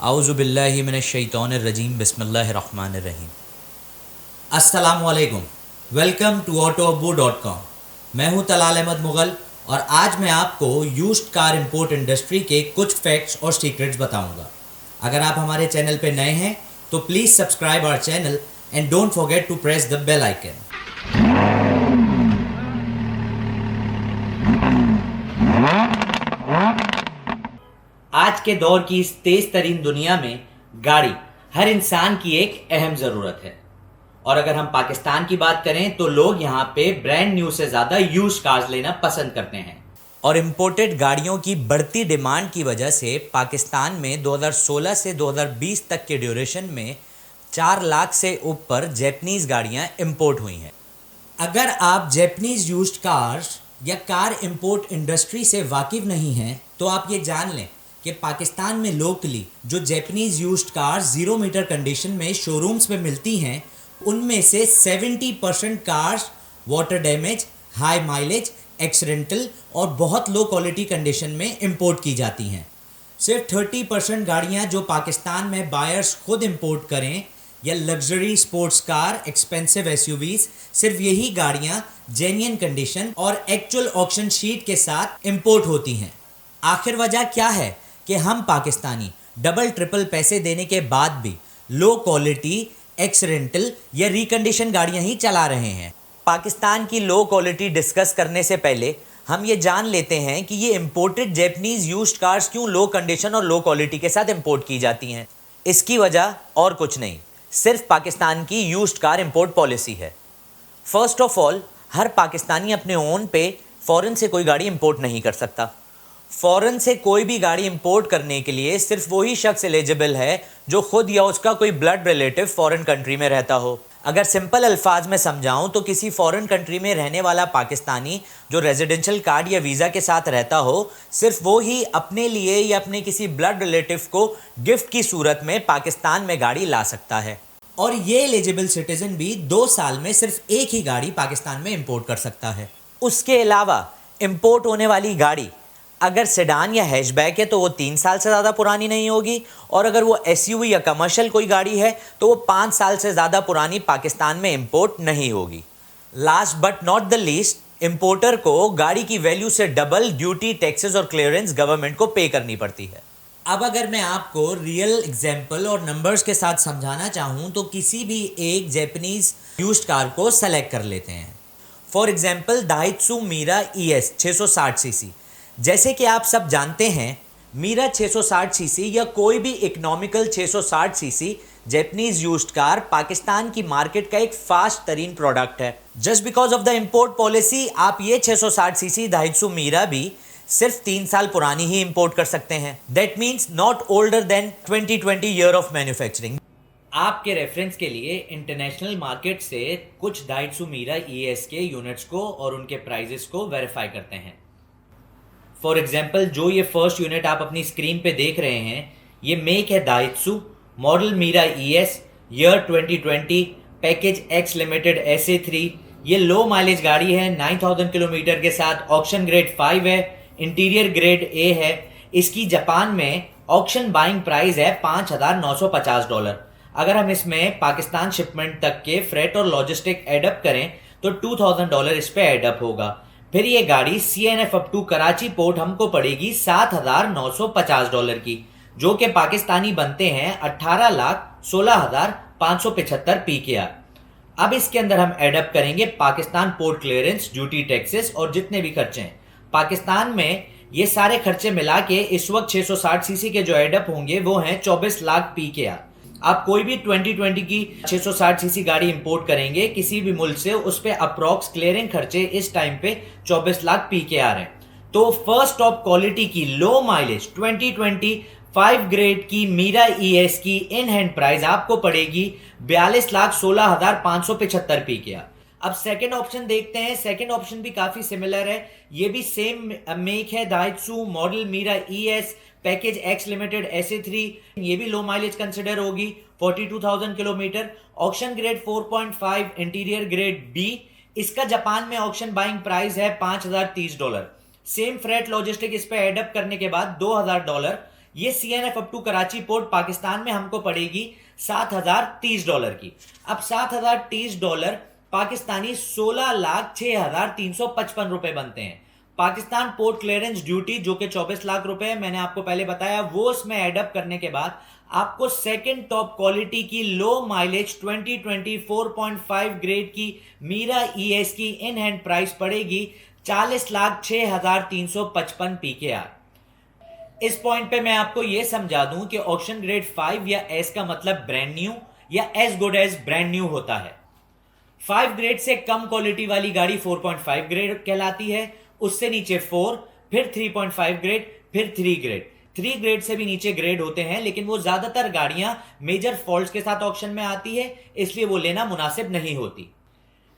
आउज़ुबिल्लाहि मिनश्शैतानिर्रजीम बिस्मिल्लाहिर्रहमानिर्रहीम। अस्सलामुअलैकुम, welcome to autoabu.com। मैं हूं तलाल अहमद मुग़ल और आज मैं आपको यूज्ड कार इंपोर्ट इंडस्ट्री के कुछ फैक्ट्स और सीक्रेट्स बताऊंगा। अगर आप हमारे चैनल पे नए हैं तो please subscribe our channel and don't forget to press the bell icon. आज के दौर की इस तेज तरीन दुनिया में गाड़ी हर इंसान की एक अहम ज़रूरत है। और अगर हम पाकिस्तान की बात करें तो लोग यहाँ पे ब्रांड न्यू से ज़्यादा यूज्ड कार्स लेना पसंद करते हैं। और इम्पोर्टेड गाड़ियों की बढ़ती डिमांड की वजह से पाकिस्तान में 2016 से 2020 तक के ड्यूरेशन में 4 लाख से ऊपर जैपनीज़ गाड़ियाँ इंपोर्ट हुई हैं। अगर आप जैपनीज़ यूज्ड कार्स या कार इंपोर्ट इंडस्ट्री से वाकिफ़ नहीं हैं तो आप ये जान लें कि पाकिस्तान में लोकली जो Japanese used cars 0 metre condition में शोरूम्स में मिलती हैं उनमें से 70% cars water damage, high mileage, accidental और बहुत लो क्वालिटी कंडीशन में इंपोर्ट की जाती हैं। सिर्फ 30% गाड़ियां जो पाकिस्तान में बायर्स खुद इंपोर्ट करें या luxury sports car, expensive SUVs, सिर्फ यही गाड़ियां जेन्युइन कंडीशन और एक्चुअल ऑक्शन शीट के साथ इंपोर्ट होती हैं। आखिर वजह क्या है कि हम पाकिस्तानी डबल ट्रिपल पैसे देने के बाद भी लो क्वालिटी, एक्सीडेंटल या रिकंडीशन गाड़ियां ही चला रहे हैं। पाकिस्तान की लो क्वालिटी डिस्कस करने से पहले हम ये जान लेते हैं कि ये इंपोर्टेड जैपनीज़ यूज्ड कार्स क्यों लो कंडीशन और लो क्वालिटी के साथ इंपोर्ट की जाती हैं। इसकी वजह और कुछ नहीं, सिर्फ पाकिस्तान की यूज्ड कार इंपोर्ट पॉलिसी है। फर्स्ट ऑफ ऑल, हर पाकिस्तानी अपने ओन पे फ़ॉरेन से कोई गाड़ी इंपोर्ट नहीं कर सकता। फ़ॉरेन से कोई भी गाड़ी इंपोर्ट करने के लिए सिर्फ वही शख्स एलिजिबल है जो खुद या उसका कोई ब्लड रिलेटिव फ़ॉरेन कंट्री में रहता हो। अगर सिंपल अल्फाज में समझाऊं तो किसी फ़ॉरेन कंट्री में रहने वाला पाकिस्तानी जो रेजिडेंशियल कार्ड या वीज़ा के साथ रहता हो, सिर्फ वो ही अपने लिए या अपने किसी ब्लड रिलेटिव को गिफ्ट की सूरत में पाकिस्तान में गाड़ी ला सकता है। और ये एलिजिबल सिटीज़न भी 2 साल में सिर्फ एक ही गाड़ी पाकिस्तान में इंपोर्ट कर सकता है। उसके अलावा इंपोर्ट होने वाली गाड़ी अगर सेडान या हैचबैक है तो वो 3 साल से ज़्यादा पुरानी नहीं होगी, और अगर वो एसयूवी या कमर्शियल कोई गाड़ी है तो वो 5 साल से ज़्यादा पुरानी पाकिस्तान में इंपोर्ट नहीं होगी। Last but not the least, importer को गाड़ी की वैल्यू से डबल ड्यूटी, टैक्सेस और क्लियरेंस गवर्नमेंट को पे करनी पड़ती है। अब अगर मैं आपको रियल एग्जाम्पल और नंबर्स के साथ समझाना चाहूँ तो किसी भी एक जैपनीज़ यूज्ड कार को सेलेक्ट कर लेते हैं। For example Daihatsu Mira ES 660 cc. जैसे कि आप सब जानते हैं, मीरा 660 सीसी या कोई भी economical 660 CC Japanese used car Pakistan की मार्केट का एक फास्ट तरीन प्रोडक्ट है। Just because of the import policy आप ये 660 सीसी दाइत्सु मीरा भी सिर्फ 3 साल पुरानी ही इंपोर्ट कर सकते हैं। That means not older than 2020 year of manufacturing. आपके रेफरेंस के लिए इंटरनेशनल मार्केट से कुछ दाइत्सु मीरा ES के यूनिट्स को और उनके प्राइजेस को वेरीफाई करते हैं। फॉर एग्जाम्पल, जो ये फर्स्ट यूनिट आप अपनी स्क्रीन पे देख रहे हैं, ये मेक है Daihatsu, model Mira ES, year 2020, package X limited SA3। ये लो माइलेज गाड़ी है, 9000 किलोमीटर के साथ, ऑक्शन ग्रेड 5 है, इंटीरियर ग्रेड A है। इसकी जापान में ऑक्शन बाइंग प्राइस है $5,950। अगर हम इसमें पाकिस्तान शिपमेंट तक के फ्रेट और लॉजिस्टिक एडअप करें तो $2000 इस पे एडअप होगा। फिर ये गाड़ी CNF up to Karachi port हमको पड़ेगी $7,950 की, जो कि पाकिस्तानी बनते हैं 18,16,575 PKR। अब इसके अंदर हम एडअप करेंगे Pakistan port clearance, duty, taxes और जितने भी खर्चे हैं। पाकिस्तान में ये सारे खर्चे मिला के इस वक्त 660 सीसी के जो एडअप होंगे वो हैं 24 लाख PKR। आप कोई भी 2020 की 660 सीसी गाड़ी इंपोर्ट करेंगे किसी भी मुल्क से, उस पे अप्रॉक्स क्लियरिंग खर्चे इस टाइम पे 24 लाख PKR हैं। तो फर्स्ट टॉप क्वालिटी की लो माइलेज 2025 ग्रेड की मीरा ES की इन हैंड प्राइस आपको पड़ेगी 42,16,575 PKR। अब सेकंड ऑप्शन देखते हैं। सेकंड ऑप्शन भी काफी सिमिलर है, ये भी सेम मेक है Daihatsu, model Mira ES, package X limited SA3। ये भी लो माइलेज कंसिडर होगी, 42,000 kilometre, auction grade 4.5, interior grade B। इसका जापान में ऑक्शन बाइंग प्राइस है $5,030। सेम फ्रेट लॉजिस्टिक इस पे एडअप करने के बाद $2,000 ये CNF up to Karachi port Pakistan में हमको पड़ेगी $7,030 की। अब $7,030 पाकिस्तानी 16,06,355 रुपए बनते हैं। पाकिस्तान पोर्ट क्लियरेंस ड्यूटी जो कि 24 लाख रुपए है, मैंने आपको पहले बताया, वो इसमें एडअप करने के बाद आपको सेकंड टॉप क्वालिटी की लो माइलेज 2024.5 ग्रेड की मीरा ES की इन हैंड प्राइस पड़ेगी 40,06,355 PKR। इस पॉइंट पे मैं आपको यह समझा दूं कि ऑक्शन ग्रेड 5 या S का मतलब ब्रांड न्यू या as good as brand new होता है। 5 ग्रेड से कम क्वालिटी वाली गाड़ी 4.5 ग्रेड कहलाती है, उससे नीचे 4, फिर 3.5 ग्रेड, फिर 3 ग्रेड। 3 ग्रेड से भी नीचे ग्रेड होते हैं, लेकिन वो ज्यादातर गाड़ियां मेजर फॉल्ट्स के साथ ऑक्शन में आती है, इसलिए वो लेना मुनासिब नहीं होती।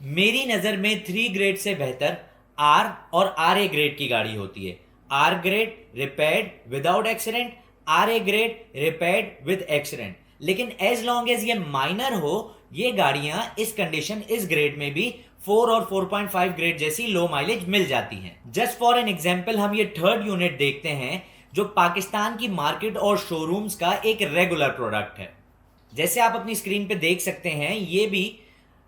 मेरी नजर में 3 ग्रेड से बेहतर R और RA ग्रेड की गाड़ी होती है। R grade repaired without accident, RA grade repaired with accident. लेकिन एज लॉन्ग एज ये माइनर हो, ये गाड़ियां इस कंडीशन इस ग्रेड में भी 4 और 4.5 ग्रेड जैसी लो माइलेज मिल जाती हैं। जस्ट फॉर एन एग्जांपल हम ये थर्ड यूनिट देखते हैं जो पाकिस्तान की मार्केट और शोरूम्स का एक रेगुलर प्रोडक्ट है। जैसे आप अपनी स्क्रीन पे देख सकते हैं, ये भी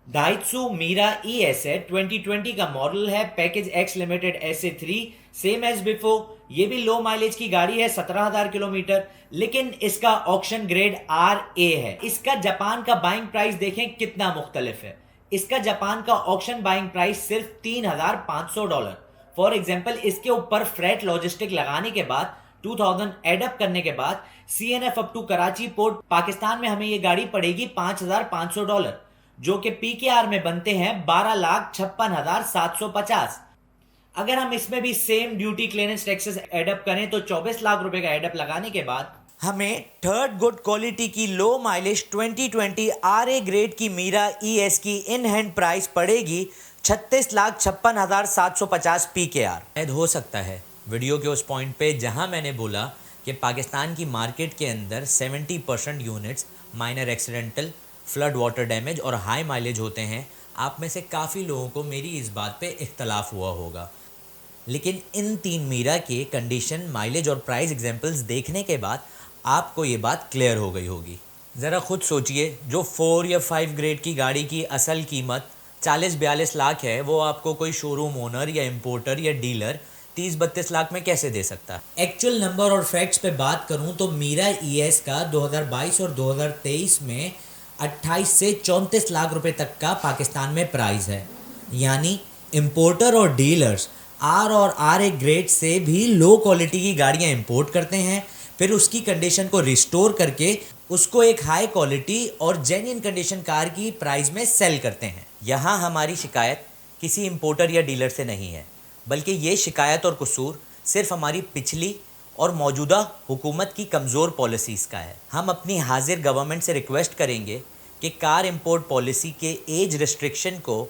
दाइत्सु मीरा ES है, 2020 का मॉडल है, package X limited SA3, same as before. ये भी लो माइलेज की गाड़ी है, 17,000 किलोमीटर, लेकिन इसका ऑक्शन ग्रेड RA है। इसका जापान का बाइंग प्राइस देखें कितना मुख्तलिफ है। इसका जापान का ऑक्शन बाइंग प्राइस सिर्फ $3,500। फॉर एग्जाम्पल, इसके ऊपर फ्रेट लॉजिस्टिक लगाने के बाद 2000 एडअप करने के बाद CNF up to Karachi port Pakistan में हमें ये गाड़ी पड़ेगी $5,500, जो कि PKR में बनते हैं 12,56,750। अगर हम इसमें भी same duty clearance taxes add up करें तो 24 लाख रुपए का एडअप लगाने के बाद हमें थर्ड गुड क्वालिटी की लो माइलेज 2020 RA ग्रेड की मीरा ES की इन हैंड प्राइस पड़ेगी 36,56,750 PKR। शायद हो सकता है वीडियो के उस पॉइंट पे जहां मैंने बोला कि पाकिस्तान की मार्केट के अंदर 70% units minor accidental, flood water damage और हाई माइलेज होते हैं, आप में से काफ़ी लोगों को मेरी इस बात पे इख्तलाफ हुआ होगा। लेकिन इन 3 मीरा के कंडीशन, माइलेज और प्राइस एग्जांपल्स देखने के बाद आपको ये बात क्लियर हो गई होगी। ज़रा खुद सोचिए, जो 4 या 5 ग्रेड की गाड़ी की असल कीमत 40-42 लाख है, वो आपको कोई शोरूम ओनर या इम्पोर्टर या डीलर 30-32 लाख में कैसे दे सकता है। एक्चुअल नंबर और फैक्ट्स पे बात करूं तो मीरा ES का 2022 और 2023 में 28 से 34 लाख रुपए तक का पाकिस्तान में प्राइस है। यानी इम्पोर्टर और डीलर्स R और RA ग्रेड से भी लो क्वालिटी की गाड़ियां इंपोर्ट करते हैं, फिर उसकी कंडीशन को रिस्टोर करके उसको एक हाई क्वालिटी और जेन्युइन कंडीशन कार की प्राइस में सेल करते हैं। यहाँ हमारी शिकायत किसी इंपोर्टर या डीलर से नहीं है, बल्कि ये शिकायत और कसूर सिर्फ हमारी पिछली और मौजूदा हुकूमत की कमज़ोर पॉलिसीज़ का है। हम अपनी हाजिर गवर्नमेंट से रिक्वेस्ट करेंगे कि कार इंपोर्ट पॉलिसी के एज रिस्ट्रिक्शन को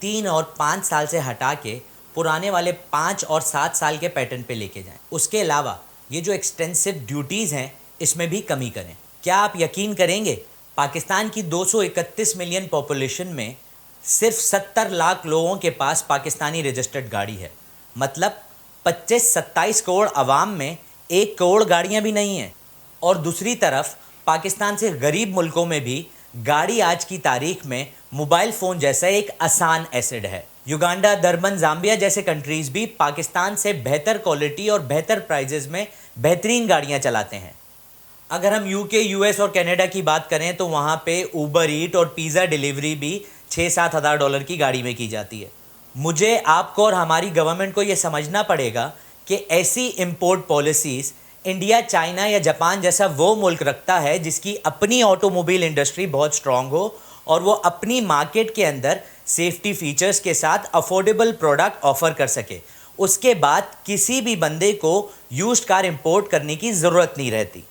3 और 5 साल से हटा के पुराने वाले 5 और 7 साल के पैटर्न पे लेके जाएं। उसके अलावा ये जो एक्सटेंसिव ड्यूटीज़ हैं, इसमें भी कमी करें। क्या आप यकीन करेंगे, पाकिस्तान की 231 मिलियन पॉपुलेशन में सिर्फ 70 लाख लोगों के पास पाकिस्तानी रजिस्टर्ड गाड़ी है। मतलब 25-27 करोड़ आवाम में 1 करोड़ गाड़ियां भी नहीं हैं। और दूसरी तरफ पाकिस्तान से गरीब मुल्कों में भी गाड़ी आज की तारीख में मोबाइल फ़ोन जैसा एक आसान एसेट है। युगांडा, दरबन, ज़ाम्बिया जैसे कंट्रीज़ भी पाकिस्तान से बेहतर क्वालिटी और बेहतर प्राइजेज़ में बेहतरीन गाड़ियां चलाते हैं। अगर हम UK, US और कनाडा की बात करें तो वहाँ पे ऊबर ईट और पिज़्ज़ा डिलीवरी भी 6-7 हज़ार डॉलर की गाड़ी में की जाती है। मुझे, आपको और हमारी गवर्नमेंट को ये समझना पड़ेगा कि ऐसी इंपोर्ट पॉलिसीज़ इंडिया, चाइना या जापान जैसा वो मुल्क रखता है जिसकी अपनी ऑटोमोबाइल इंडस्ट्री बहुत स्ट्रांग हो और वो अपनी मार्केट के अंदर सेफ्टी फीचर्स के साथ अफोर्डेबल प्रोडक्ट ऑफर कर सके। उसके बाद किसी भी बंदे को यूज्ड कार इंपोर्ट करने की ज़रूरत नहीं रहती।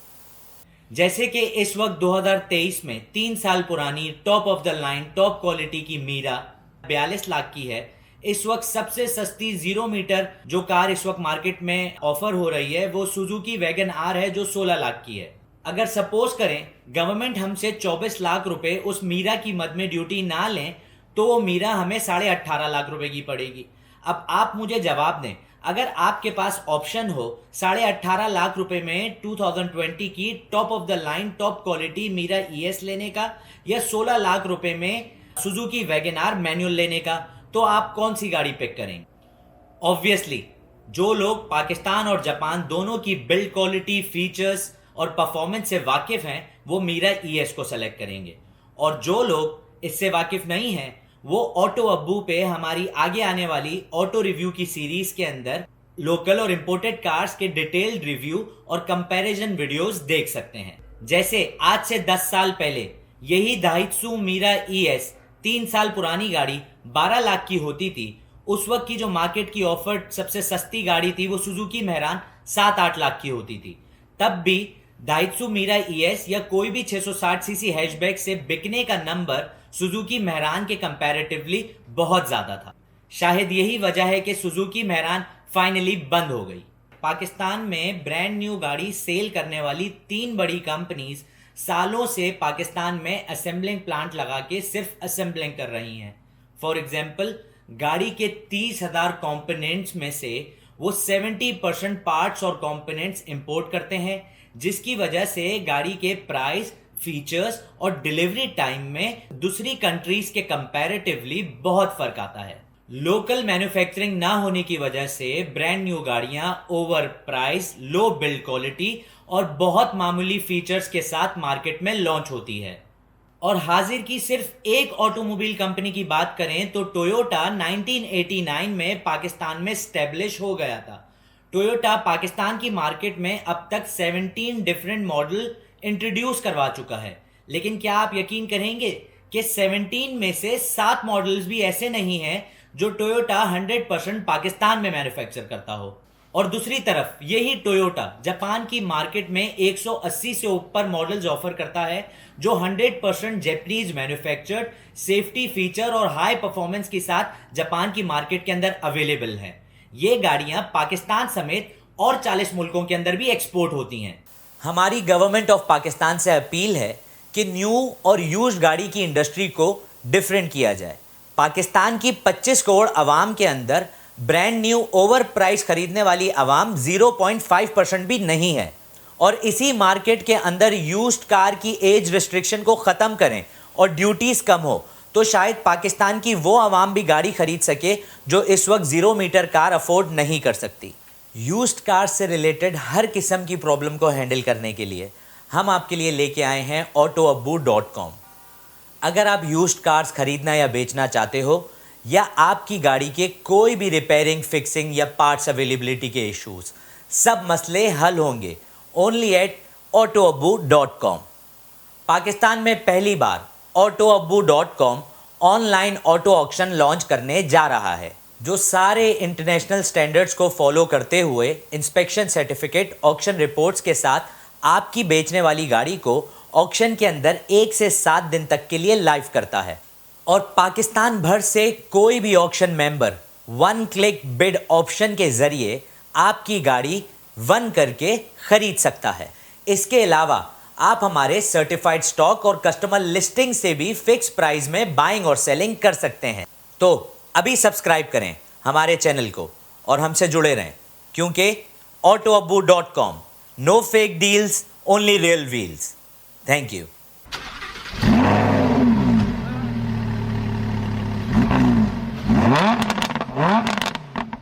जैसे कि इस वक्त 2023 में 3 साल पुरानी top of the line top quality की मीरा 42 लाख की है। इस वक्त सबसे सस्ती 0 मीटर जो कार इस वक्त मार्केट में ऑफर हो रही है वो सुजुकी वैगन आर है, जो 16 लाख की है। अगर सपोज करें गवर्नमेंट हमसे 24 लाख रुपए उस मीरा की मद में ड्यूटी ना लें तो वो मीरा हमें 18.5 लाख रुपए की पड़ेगी। अब आप मुझे जवाब दें, अगर आपके पास ऑप्शन हो 18.5 लाख रुपए में 2020 की top of the line top quality Mira ES लेने का या 16 लाख रुपए में सुजुकी वैगन आर मैनुअल लेने का, तो आप कौन सी गाड़ी पिक करेंगे? ऑब्वियसली जो लोग पाकिस्तान और जापान दोनों की बिल्ड क्वालिटी, फीचर्स और परफॉर्मेंस से वाकिफ हैं वो मीरा ईएस को सेलेक्ट करेंगे, और जो लोग इससे वाकिफ नहीं हैं वो ऑटो अब्बू पे हमारी आगे आने वाली ऑटो रिव्यू की सीरीज के अंदर लोकल और इंपोर्टेड कार्स के डिटेल्ड रिव्यू और कंपैरिजन वीडियोस देख सकते हैं। जैसे आज से 10 साल पहले यही दाइत्सु मीरा ईएस 3 साल पुरानी गाड़ी 12 लाख की होती थी, उस वक्त की जो मार्केट की ऑफर सबसे सस्ती गाड़ी थी वो सुजुकी मेहरान 7-8 लाख की होती थी। तब भी दाइत्सु मीरा ईएस या कोई भी 660 सीसी हैचबैक से बिकने का नंबर सुजुकी मेहरान के कंपैरेटिवली बहुत ज्यादा था। शायद यही वजह है कि सुजुकी मेहरान फाइनली बंद हो गई। पाकिस्तान में ब्रांड न्यू गाड़ी सेल करने वाली 3 बड़ी कंपनीज सालों से पाकिस्तान में असेंबलिंग प्लांट लगा के सिर्फ असेंबलिंग कर रही हैं। फॉर एग्जाम्पल, गाड़ी के 30,000 कंपोनेंट्स में से वो 70% पार्ट्स और कंपोनेंट्स इंपोर्ट करते हैं, जिसकी वजह से गाड़ी के प्राइस, फीचर्स और डिलीवरी टाइम में दूसरी कंट्रीज के कंपैरेटिवली बहुत फर्क आता है। लोकल मैन्युफैक्चरिंग ना होने की वजह से ब्रांड न्यू गाड़ियां ओवर प्राइस, लो बिल्ड क्वालिटी और बहुत मामूली फीचर्स के साथ मार्केट में लॉन्च होती है। और हाजिर की सिर्फ एक ऑटोमोबाइल कंपनी की बात करें तो टोयोटा 1989 में पाकिस्तान में स्टैब्लिश हो गया था। टोयोटा पाकिस्तान की मार्केट में अब तक 17 डिफरेंट मॉडल इंट्रोड्यूस करवा चुका है, लेकिन क्या आप यकीन करेंगे कि 17 में से 7 मॉडल्स भी ऐसे नहीं हैं जो टोयोटा 100% पाकिस्तान में मैन्युफैक्चर करता हो। और दूसरी तरफ यही टोयोटा जापान की मार्केट में 180 से ऊपर मॉडल्स ऑफर करता है जो 100% जापानीज मैन्युफैक्चर्ड, सेफ्टी फीचर और हाई परफॉर्मेंस के साथ जापान की मार्केट के अंदर अवेलेबल है। ये गाड़ियां पाकिस्तान समेत और 40 मुल्कों के अंदर भी एक्सपोर्ट होती हैं। हमारी गवर्नमेंट ऑफ पाकिस्तान से अपील है कि न्यू और यूज्ड गाड़ी की इंडस्ट्री को डिफरेंट किया जाए। पाकिस्तान की 25 करोड़ आवाम के अंदर ब्रांड न्यू ओवर प्राइस खरीदने वाली आवाम 0.5% भी नहीं है, और इसी मार्केट के अंदर यूज्ड कार की एज रिस्ट्रिक्शन को ख़त्म करें और ड्यूटीज़ कम हो तो शायद पाकिस्तान की वो आवाम भी गाड़ी खरीद सके जो इस वक्त 0 मीटर कार अफोर्ड नहीं कर सकती। यूज्ड कार से रिलेटेड हर किस्म की प्रॉब्लम को हैंडल करने के लिए हम आपके लिए लेके आए हैं autoabbu.com। अगर आप यूज्ड कार्स खरीदना या बेचना चाहते हो या आपकी गाड़ी के कोई भी रिपेयरिंग, फिक्सिंग या पार्ट्स अवेलेबिलिटी के इश्यूज, सब मसले हल होंगे ओनली एट autoabbu.com। पाकिस्तान में पहली बार autoabbu.com online auto auction launch करने जा रहा है, जो सारे इंटरनेशनल स्टैंडर्ड्स को फॉलो करते हुए इंस्पेक्शन सर्टिफिकेट, ऑक्शन रिपोर्ट्स के साथ आपकी बेचने वाली गाड़ी को ऑक्शन के अंदर 1 से 7 दिन तक के लिए लाइव करता है। और पाकिस्तान भर से कोई भी auction member 1 click bid option के ज़रिए आपकी गाड़ी वन करके ख़रीद सकता है। इसके अलावा आप हमारे सर्टिफाइड स्टॉक और कस्टमर लिस्टिंग से भी फिक्स प्राइस में बाइंग और सेलिंग कर सकते हैं। तो अभी सब्सक्राइब करें हमारे चैनल को और हमसे जुड़े रहें, क्योंकि autoabbu.com, no fake deals, only real wheels. Thank you.